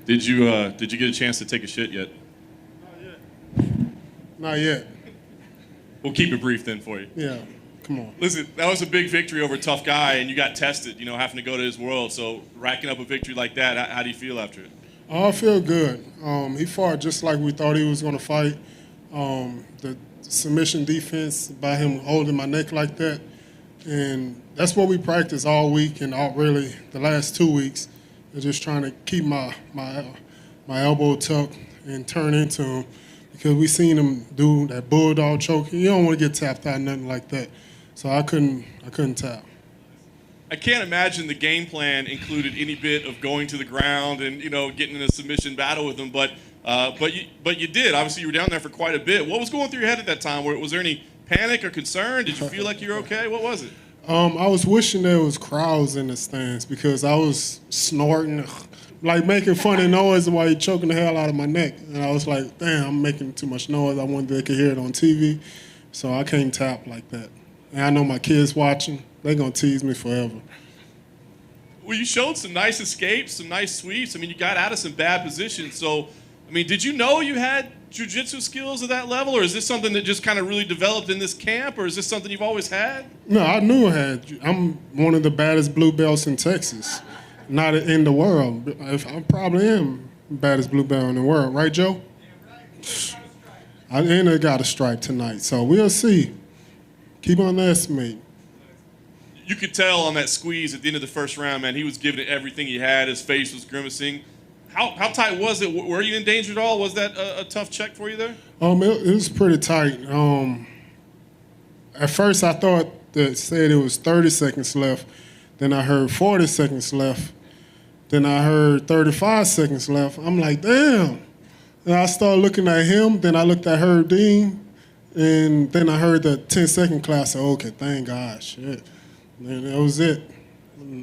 Did you get a chance to take a shit yet? Not yet. We'll keep it brief then for you. Yeah, come on. Listen, that was a big victory over a tough guy, and you got tested, having to go to his world. So racking up a victory like that, how do you feel after it? I feel good. He fought just like we thought he was going to fight. The submission defense by him holding my neck like that, and that's what we practice all week and really the last 2 weeks. Is just trying to keep my elbow tucked and turn into him. Because we seen him do that bulldog choke. You don't want to get tapped out, nothing like that. So I couldn't tap. I can't imagine the game plan included any bit of going to the ground and getting in a submission battle with him. But you did. Obviously, you were down there for quite a bit. What was going through your head at that time? Was there any panic or concern? Did you feel like you were okay? What was it? I was wishing there was crowds in the stands because I was snorting, like making funny noise while you're choking the hell out of my neck. And I was like, damn, I'm making too much noise. I wanted they could hear it on TV. So I can't tap like that. And I know my kids watching. They're going to tease me forever. Well, you showed some nice escapes, some nice sweeps. I mean, you got out of some bad positions. So, I mean, did you know you had jiu-jitsu skills at that level? Or is this something that just kind of really developed in this camp? Or is this something you've always had? No, I knew I had. I'm one of the baddest blue belts in Texas. Not in the world. I probably am the baddest blue belt in the world. Right, Joe? I got a stripe tonight, so we'll see. Keep underestimating. You could tell on that squeeze at the end of the first round, man, he was giving it everything he had. His face was grimacing. How tight was it? Were you in danger at all? Was that a tough check for you there? It was pretty tight. At first, I thought that said it was 30 seconds left. Then I heard 40 seconds left. Then I heard 35 seconds left. I'm like, damn. And I started looking at him. Then I looked at Herb Dean. And then I heard the 10-second class. I said, okay, thank God, shit. And that was it.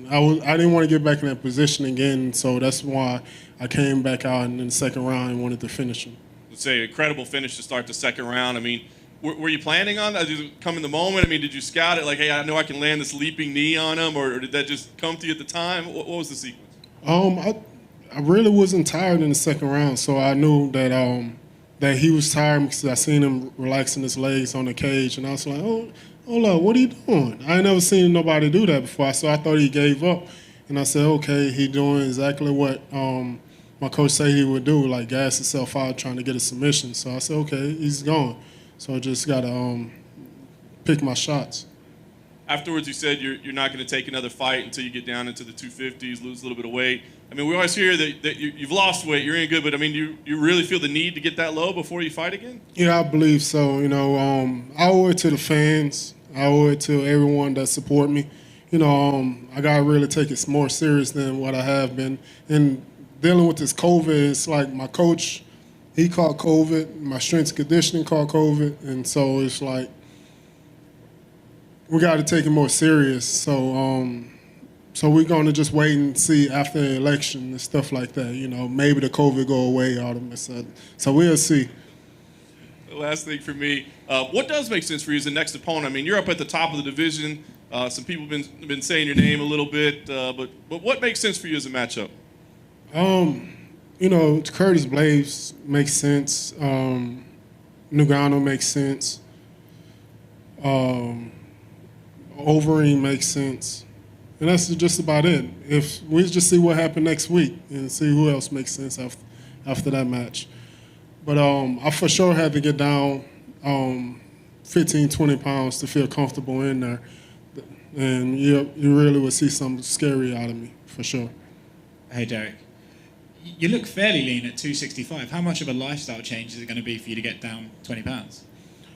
I didn't want to get back in that position again, so that's why I came back out in the second round and wanted to finish him. Let's say incredible finish to start the second round. I mean, were you planning on that? Did it come in the moment? I mean, did you scout it like, hey, I know I can land this leaping knee on him, or did that just come to you at the time? What was the sequence? I really wasn't tired in the second round, so I knew that he was tired because I seen him relaxing his legs on the cage, and I was like, oh, hold up, what are you doing? I ain't never seen nobody do that before, so I thought he gave up. And I said, okay, he doing exactly what my coach said he would do, like gas himself out trying to get a submission. So I said, okay, he's gone. So I just got to pick my shots. Afterwards, you said you're not going to take another fight until you get down into the 250s, lose a little bit of weight. I mean, we always hear that you've lost weight, you're in good, but I mean, you really feel the need to get that low before you fight again? Yeah, I believe so. I owe it to the fans. I owe it to everyone that support me. I got to really take it more serious than what I have been. And dealing with this COVID, it's like my coach, he caught COVID, my strength and conditioning caught COVID, and so it's like we got to take it more serious. So we're going to just wait and see after the election and stuff like that. Maybe the COVID go away, all of a sudden. So we'll see. The last thing for me, what does make sense for you as the next opponent? I mean, you're up at the top of the division. Some people have been saying your name a little bit, but what makes sense for you as a matchup? Curtis Blaze makes sense. Ngannou makes sense. Overeem makes sense. And that's just about it. If we just see what happens next week and see who else makes sense after that match. But I for sure had to get down 15, 20 pounds to feel comfortable in there. And you really would see something scary out of me, for sure. Hey, Derek. You look fairly lean at 265. How much of a lifestyle change is it going to be for you to get down 20 pounds?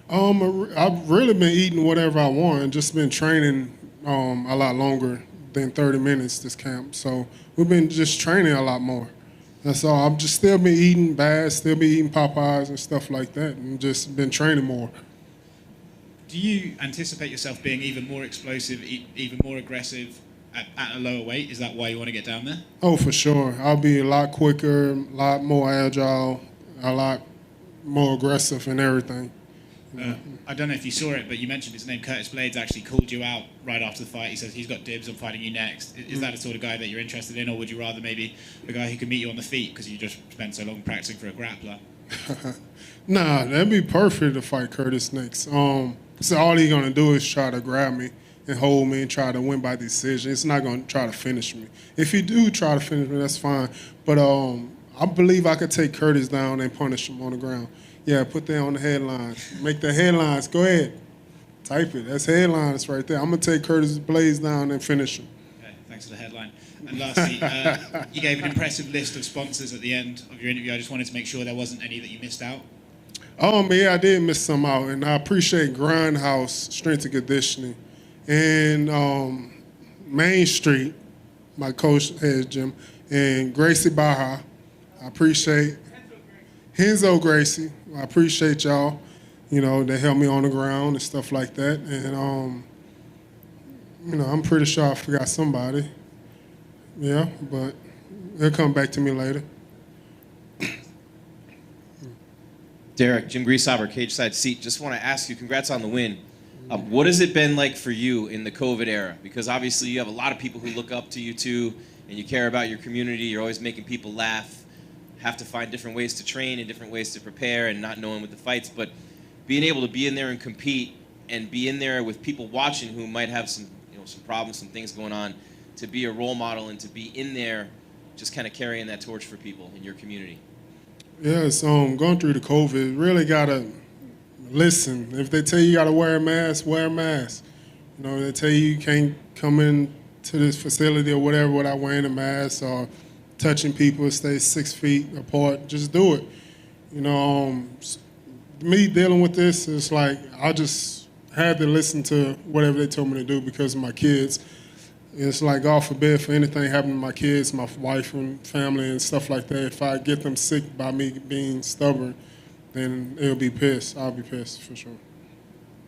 I've really been eating whatever I want, just been training a lot longer than 30 minutes this camp. So we've been just training a lot more. That's all. I've just still been eating Bass, still been eating Popeyes and stuff like that, and just been training more. Do you anticipate yourself being even more explosive, even more aggressive at a lower weight? Is that why you want to get down there? Oh, for sure. I'll be a lot quicker, a lot more agile, a lot more aggressive and everything. I don't know if you saw it, but you mentioned his name. Curtis Blades actually called you out right after the fight. He says he's got dibs on fighting you next. Is that the sort of guy that you're interested in, or would you rather maybe a guy who can meet you on the feet because you just spent so long practicing for a grappler? Nah, that'd be perfect to fight Curtis next. So all he's gonna do is try to grab me and hold me and try to win by decision. It's not gonna try to finish me. If he do try to finish me, that's fine. But I believe I could take Curtis down and punish him on the ground. Yeah, put that on the headlines. Make the headlines. Go ahead. Type it. That's headlines right there. I'm going to take Curtis Blades down and finish him. Okay, thanks for the headline. And lastly, you gave an impressive list of sponsors at the end of your interview. I just wanted to make sure there wasn't any that you missed out. Yeah, I did miss some out. And I appreciate Grindhouse Strength and Conditioning. And Main Street, my coach head gym. And Gracie Baja. I appreciate Henzo Gracie. I appreciate y'all. You know, they helped me on the ground and stuff like that. And, you know, I'm pretty sure I forgot somebody. Yeah, but it'll come back to me later. Derek, Jim Greasehover, Cage Side Seat. Just want to ask you, congrats on the win. What has it been like for you in the COVID era? Because obviously you have a lot of people who look up to you too, and you care about your community. You're always making people laugh. Have to find different ways to train and different ways to prepare and not knowing with the fights, but being able to be in there and compete and be in there with people watching who might have some, some problems, some things going on, to be a role model and to be in there just kind of carrying that torch for people in your community. Yes, going through the COVID, really gotta listen. If they tell you gotta wear a mask, wear a mask. They tell you can't come in to this facility or whatever without wearing a mask or touching people, stay 6 feet apart, just do it. Me dealing with this, it's like I just had to listen to whatever they told me to do because of my kids. It's like, God forbid, for anything happening to my kids, my wife and family and stuff like that, if I get them sick by me being stubborn, then it'll be pissed. I'll be pissed for sure.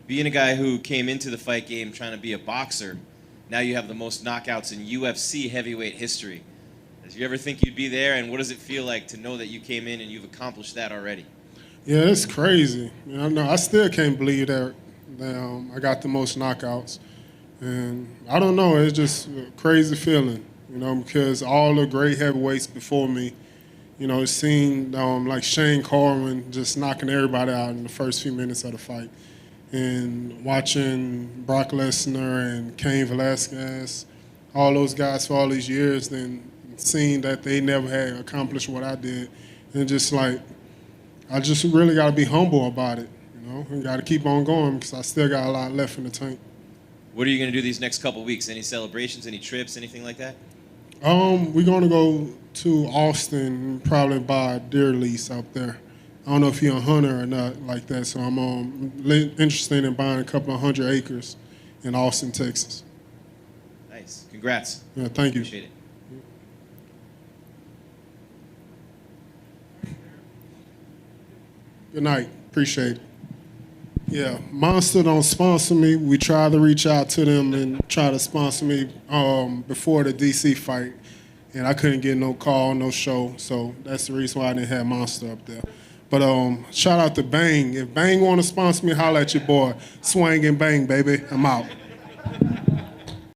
Being a guy who came into the fight game trying to be a boxer, now you have the most knockouts in UFC heavyweight history. Did you ever think you'd be there, and what does it feel like to know that you came in and you've accomplished that already? Yeah, it's crazy. I still can't believe that I got the most knockouts. And I don't know, it's just a crazy feeling, because all the great heavyweights before me, it seemed like Shane Carwin just knocking everybody out in the first few minutes of the fight. And watching Brock Lesnar and Cain Velasquez, all those guys for all these years, then seeing that they never had accomplished what I did, and just like, I just really got to be humble about it, and got to keep on going because I still got a lot left in the tank. What are you going to do these next couple weeks? Any celebrations, any trips, anything like that? We're going to go to Austin and probably buy a deer lease out there. I don't know if you're a hunter or not like that, so I'm interested in buying a couple of 100 acres in Austin, Texas. Nice. Congrats. Yeah, thank you. Appreciate it. Good night. Appreciate it. Yeah, Monster don't sponsor me. We try to reach out to them and try to sponsor me before the DC fight, and I couldn't get no call, no show, so that's the reason why I didn't have Monster up there. But shout out to Bang. If Bang want to sponsor me, holla at your boy. Swing and bang, baby. I'm out.